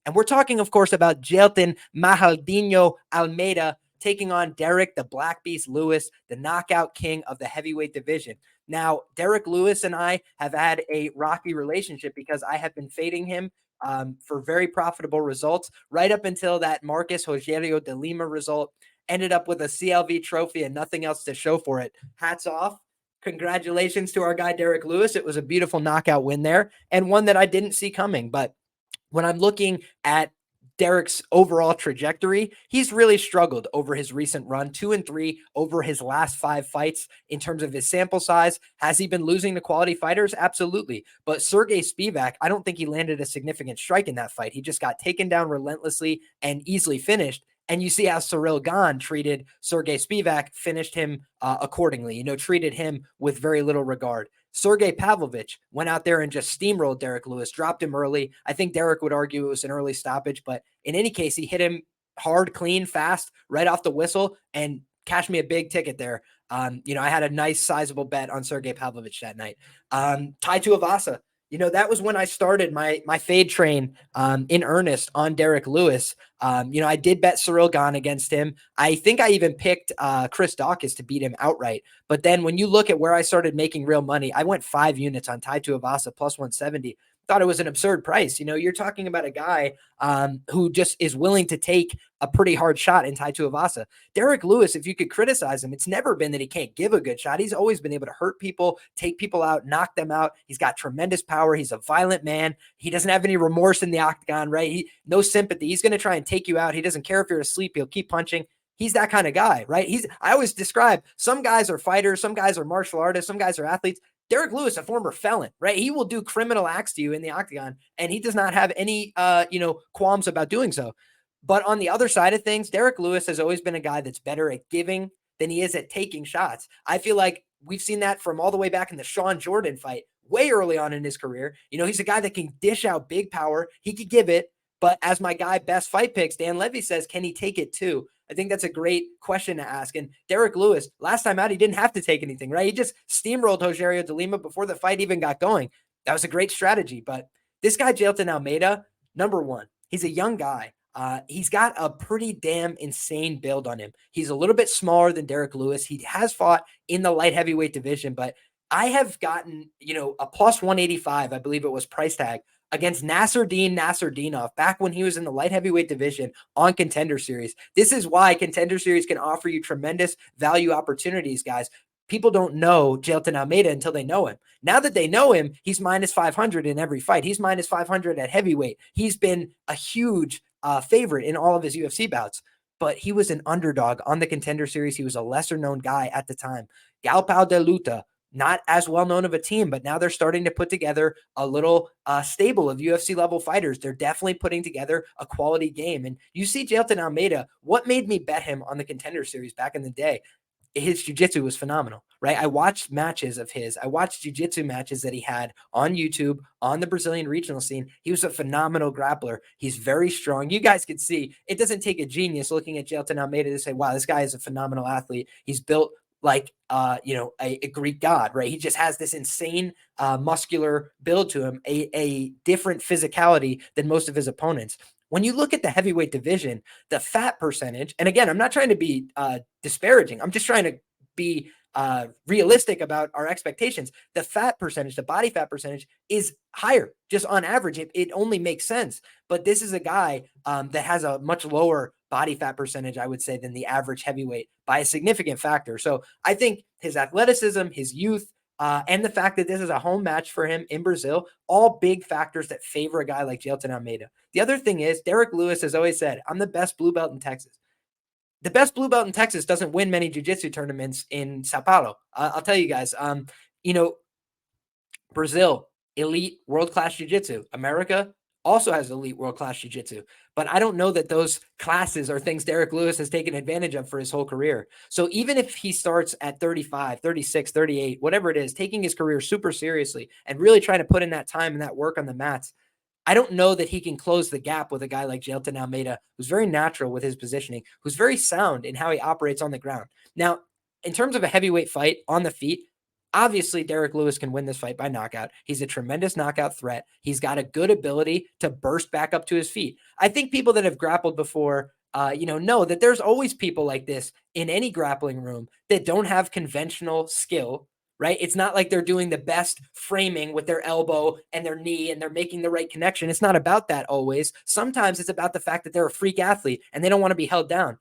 And we're talking, of course, about Jailton Malhadinho Almeida taking on Derrick, the Black Beast Lewis, the knockout king of the heavyweight division. Now, Derrick Lewis and I have had a rocky relationship because I have been fading him for very profitable results right up until that Marcus Rogerio de Lima result. Ended up with a CLV trophy and nothing else to show for it. Hats off. Congratulations to our guy, Derrick Lewis. It was a beautiful knockout win there and one that I didn't see coming. But when I'm looking at Derrick's overall trajectory, he's really struggled over his recent run, 2-3 over his last 5 fights in terms of his sample size. Has he been losing to quality fighters? Absolutely. But Sergey Spivak, I don't think he landed a significant strike in that fight. He just got taken down relentlessly and easily finished. And you see how Cyril Gane treated Sergey Spivak, finished him accordingly, treated him with very little regard. Sergey Pavlovich went out there and just steamrolled Derrick Lewis, dropped him early. I think Derrick would argue it was an early stoppage, but in any case, he hit him hard, clean, fast, right off the whistle, and cashed me a big ticket there. I had a nice sizable bet on Sergey Pavlovich that night. Tai Tuivasa, that was when I started my fade train in earnest on Derrick Lewis. I did bet Cyril Gane against him. I think I even picked Chris Daukaus to beat him outright. But then when you look at where I started making real money, I went 5 units on Tai Tuivasa plus 170. Thought it was an absurd price. You're talking about a guy who just is willing to take a pretty hard shot in Tai Tuivasa. Derrick Lewis, if you could criticize him, it's never been that he can't give a good shot. He's always been able to hurt people, take people out, knock them out. He's got tremendous power. He's a violent man. He doesn't have any remorse in the octagon, right? No sympathy. He's going to try and take you out. He doesn't care if you're asleep. He'll keep punching. He's that kind of guy, right? I always describe some guys are fighters, some guys are martial artists, some guys are athletes. Derrick Lewis, a former felon, right? He will do criminal acts to you in the octagon, and he does not have any, qualms about doing so. But on the other side of things, Derrick Lewis has always been a guy that's better at giving than he is at taking shots. I feel like we've seen that from all the way back in the Sean Jordan fight, way early on in his career. He's a guy that can dish out big power. He could give it, but as my guy, Best Fight Picks, Dan Levy says, can he take it too? I think that's a great question to ask. And Derrick Lewis, last time out, he didn't have to take anything, right? He just steamrolled Rogerio de Lima before the fight even got going. That was a great strategy. But this guy, Jailton Almeida, number one, he's a young guy. He's got a pretty damn insane build on him. He's a little bit smaller than Derrick Lewis. He has fought in the light heavyweight division, but I have gotten, a plus 185, I believe it was, price tag against Nasruddinov back when he was in the light heavyweight division on Contender Series. This is why Contender Series can offer you tremendous value opportunities, guys. People don't know Jailton Almeida until they know him. Now that they know him, he's minus 500 in every fight. He's minus 500 at heavyweight. He's been a huge favorite in all of his UFC bouts, but he was an underdog on the Contender Series. He was a lesser known guy at the time. Galpao de Luta, not as well known of a team, but now they're starting to put together a little stable of UFC level fighters. They're definitely putting together a quality game. And you see Jailton Almeida, what made me bet him on the Contender Series back in the day? His jiu-jitsu was phenomenal, right? I watched matches of his. I watched jiu-jitsu matches that he had on YouTube, on the Brazilian regional scene. He was a phenomenal grappler. He's very strong. You guys can see it doesn't take a genius looking at Jailton Almeida to say, wow, this guy is a phenomenal athlete. He's built like, a Greek god, right? He just has this insane muscular build to him, a different physicality than most of his opponents. When you look at the heavyweight division, the fat percentage, and again, I'm not trying to be disparaging. I'm just trying to be realistic about our expectations. The fat percentage, the body fat percentage is higher just on average. It only makes sense. But this is a guy that has a much lower body fat percentage, I would say, than the average heavyweight by a significant factor. So I think his athleticism, his youth, and the fact that this is a home match for him in Brazil, all big factors that favor a guy like Jailton Almeida. The other thing is, Derrick Lewis has always said, I'm the best blue belt in Texas. The best blue belt in Texas doesn't win many jiu-jitsu tournaments in Sao Paulo. I'll tell you guys, Brazil, elite world-class jiu-jitsu. America also has elite world-class jiu-jitsu. But I don't know that those classes are things Derrick Lewis has taken advantage of for his whole career. So even if he starts at 35, 36, 38, whatever it is, taking his career super seriously and really trying to put in that time and that work on the mats, I don't know that he can close the gap with a guy like Jailton Almeida, who's very natural with his positioning, who's very sound in how he operates on the ground. Now, in terms of a heavyweight fight on the feet, Obviously, Derrick Lewis can win this fight by knockout. He's a tremendous knockout threat. He's got a good ability to burst back up to his feet. I think people that have grappled before, know that there's always people like this in any grappling room that don't have conventional skill, right? It's not like they're doing the best framing with their elbow and their knee and they're making the right connection. It's not about that always. Sometimes it's about the fact that they're a freak athlete and they don't want to be held down.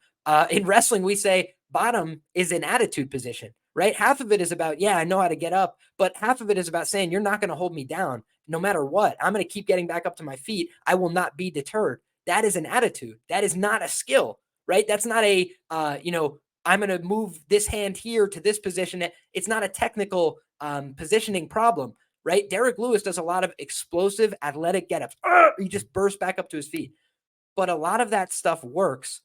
In wrestling, we say bottom is an attitude position, right? Half of it is about, yeah, I know how to get up, but half of it is about saying, you're not going to hold me down no matter what. I'm going to keep getting back up to my feet. I will not be deterred. That is an attitude. That is not a skill, right? That's not a, I'm going to move this hand here to this position. It's not a technical positioning problem, right? Derrick Lewis does a lot of explosive athletic get-ups. He just bursts back up to his feet. But a lot of that stuff works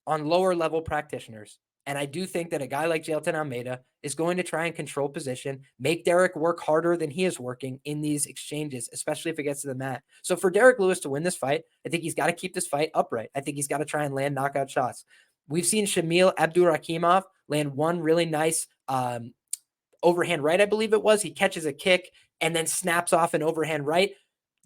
on lower level practitioners. And I do think that a guy like Jailton Almeida is going to try and control position, make Derrick work harder than he is working in these exchanges, especially if it gets to the mat. So for Derrick Lewis to win this fight, I think he's got to keep this fight upright. I think he's got to try and land knockout shots. We've seen Shamil Abdurakhimov land one really nice overhand right, I believe it was. He catches a kick and then snaps off an overhand right.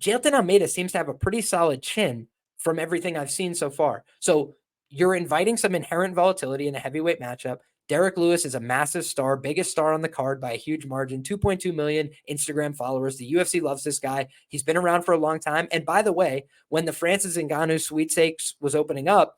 Jailton Almeida seems to have a pretty solid chin from everything I've seen so far. So you're inviting some inherent volatility in a heavyweight matchup. Derrick Lewis is a massive star, biggest star on the card by a huge margin, 2.2 million Instagram followers. The UFC loves this guy. He's been around for a long time. And by the way, when the Francis Ngannou sweepstakes was opening up,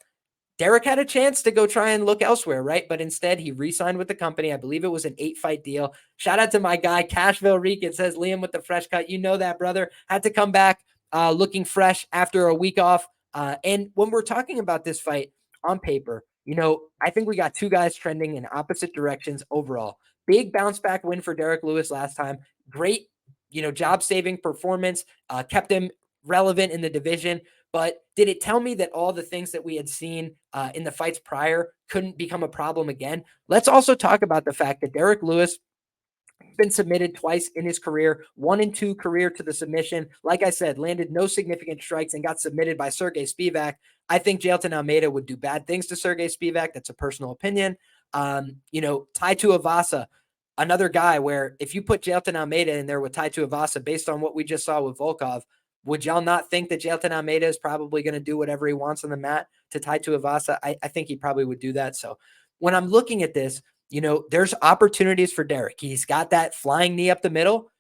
Derrick had a chance to go try and look elsewhere, right? But instead, he re-signed with the company. I believe it was an 8-fight deal. Shout out to my guy, Cashville Reek. It says, Liam with the fresh cut. You know that, brother. Had to come back looking fresh after a week off. And when we're talking about this fight on paper, I think we got two guys trending in opposite directions overall. Big bounce back win for Derrick Lewis last time. Great, job-saving performance. Kept him relevant in the division. But did it tell me that all the things that we had seen in the fights prior couldn't become a problem again? Let's also talk about the fact that Derrick Lewis been submitted twice in his career, 1-2 career to the submission. Like I said, landed no significant strikes and got submitted by Sergey Spivak. I think Jailton Almeida would do bad things to Sergey Spivak. That's a personal opinion. Tai Tuivasa, another guy where if you put Jailton Almeida in there with Tai Tuivasa, based on what we just saw with Volkov, would y'all not think that Jailton Almeida is probably going to do whatever he wants on the mat to Tai Tuivasa? I think he probably would do that. So when I'm looking at this, there's opportunities for Derrick. He's got that flying knee up the middle,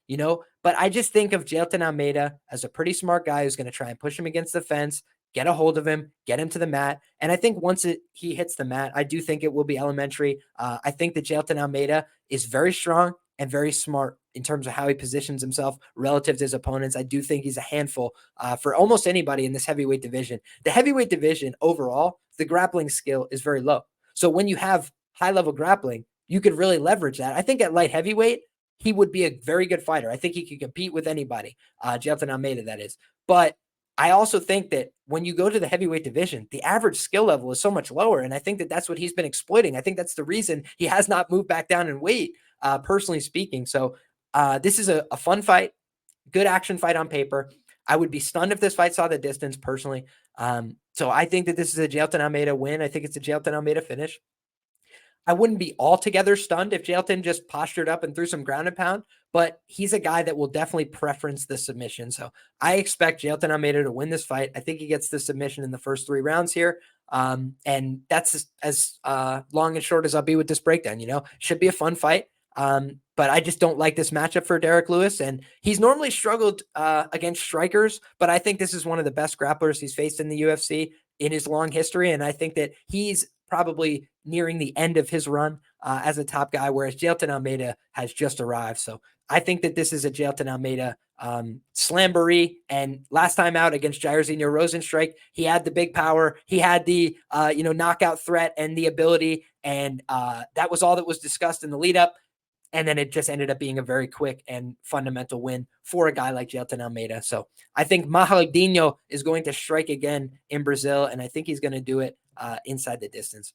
but I just think of Jailton Almeida as a pretty smart guy who's going to try and push him against the fence, get a hold of him, get him to the mat. And I think once he hits the mat, I do think it will be elementary. I think that Jailton Almeida is very strong and very smart in terms of how he positions himself relative to his opponents. I do think he's a handful for almost anybody in this heavyweight division. The heavyweight division overall, the grappling skill is very low. So when you have high-level grappling, you could really leverage that. I think at light heavyweight, he would be a very good fighter. I think he could compete with anybody, Jailton Almeida, that is. But I also think that when you go to the heavyweight division, the average skill level is so much lower, and I think that that's what he's been exploiting. I think that's the reason he has not moved back down in weight, personally speaking. So this is a fun fight, good action fight on paper. I would be stunned if this fight saw the distance, personally. So I think that this is a Jailton Almeida win. I think it's a Jailton Almeida finish. I wouldn't be altogether stunned if Jailton just postured up and threw some ground and pound, but he's a guy that will definitely preference the submission. So I expect Jailton Almeida to win this fight. I think he gets the submission in the first 3 rounds here. And that's as long and short as I'll be with this breakdown. Should be a fun fight. But I just don't like this matchup for Derrick Lewis. And he's normally struggled against strikers, but I think this is one of the best grapplers he's faced in the UFC in his long history. And I think that he's probably nearing the end of his run as a top guy, whereas Jailton Almeida has just arrived. So I think that this is a Jailton Almeida slamboree. And last time out against Jairzinho Rozenstruik, he had the big power. He had the, knockout threat and the ability. And that was all that was discussed in the lead up. And then it just ended up being a very quick and fundamental win for a guy like Jailton Almeida. So I think Malhadinho is going to strike again in Brazil, and I think he's going to do it inside the distance.